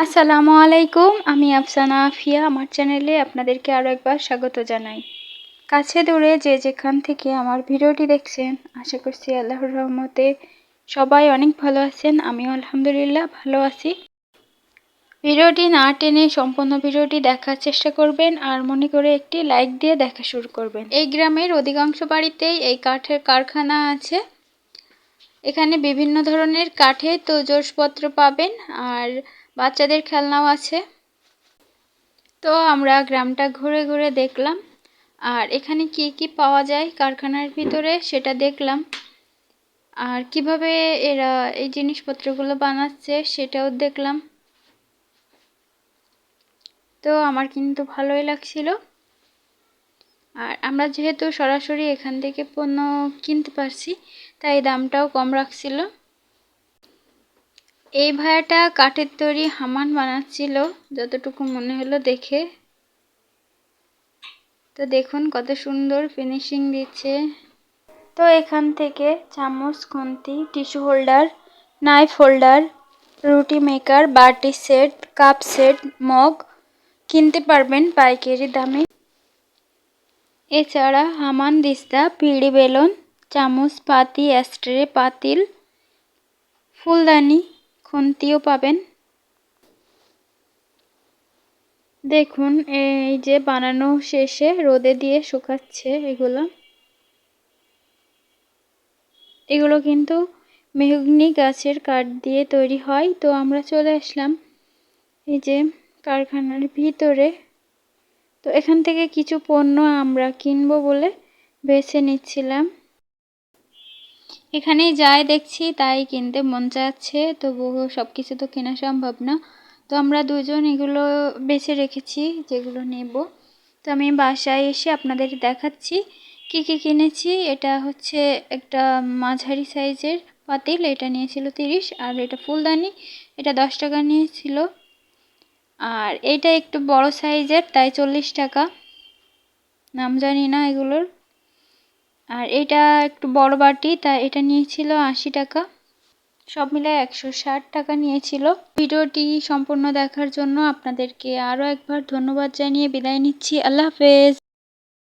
আসসালামু আলাইকুম, আমি আফসানা আফিয়া। আমার চ্যানেলে আপনাদেরকে আরও একবার স্বাগত জানাই। কাছে দূরে যে যেখান থেকে আমার ভিডিওটি দেখছেন, আশা করছি আল্লাহর রহমতে সবাই অনেক ভালো আছেন। আমিও আলহামদুলিল্লাহ ভালো আছি। ভিডিওটি না টেনে সম্পূর্ণ ভিডিওটি দেখার চেষ্টা করবেন আর মনে করে একটি লাইক দিয়ে দেখা শুরু করবেন। এই গ্রামের অধিকাংশ বাড়িতেই এই কাঠের কারখানা আছে। এখানে বিভিন্ন ধরনের কাঠের তৈজসপত্র পাবেন আর বাচ্চাদের খেলনাও আছে। তো আমরা গ্রামটা ঘুরে ঘুরে দেখলাম আর এখানে কি কি পাওয়া যায় কারখানার ভিতরে সেটা দেখলাম, আর কিভাবে এরা এই জিনিসপত্রগুলো বানাচ্ছে সেটাও দেখলাম। তো আমার কিন্তু ভালোই লাগছিল। আর আমরা যেহেতু সরাসরি এখান থেকে পণ্য কিনতে পারছি তাই দামটাও কম রাখছিল। এই ভাইয়াটা কাঠের তৈরি হামান বানাচ্ছিল যতটুকু মনে হলো দেখে। তো দেখুন কত সুন্দর ফিনিশিং দিচ্ছে। তো এখান থেকে চামচ, খুন্তি, টিস্যু হোল্ডার, নাইফ হোল্ডার, রুটি মেকার, বাটি সেট, কাপ সেট, মগ কিনতে পারবেন পাইকারি দামে। এছাড়া হামান দিস্তা, পিঁড়ি বেলন, চামচ, পাতি, স্ট্রে, পাতিল, ফুলদানি, খুন্তিও পাবেন। দেখুন এই যে বানানো শেষে রোদে দিয়ে শুকাচ্ছে এগুলো কিন্তু মেহগনি গাছের কাঠ দিয়ে তৈরি হয়। তো আমরা চলে আসলাম এই যে কারখানার ভিতরে। তো এখান থেকে কিছু পণ্য আমরা কিনবো বলে বেছে নিচ্ছিলাম। এখানে যাই দেখছি তাই কিনতে মন চাচ্ছে, তবুও সব কিছু তো কেনা সম্ভব না। তো আমরা দুজন এগুলো বেছে রেখেছি যেগুলো নেব। তো আমি বাসায় এসে আপনাদের দেখাচ্ছি কি কি কিনেছি। এটা হচ্ছে একটা মাঝারি সাইজের পাতিল, এটা নিয়েছিল 30, আর এটা ফুলদানি, এটা 10 টাকা নিয়েছিল। আর এটা একটু বড় সাইজের তাই 40 টাকা, নাম জানি না এগুলোর। আর এটা একটু বড় বাটি তাই এটা নিয়েছিল 80 টাকা। সব মিলে 160 টাকা নিয়েছিল। ভিডিওটি সম্পূর্ণ দেখার জন্য আপনাদেরকে আরও একবার ধন্যবাদ জানিয়ে বিদায় নিচ্ছি। আল্লাহ হাফেজ।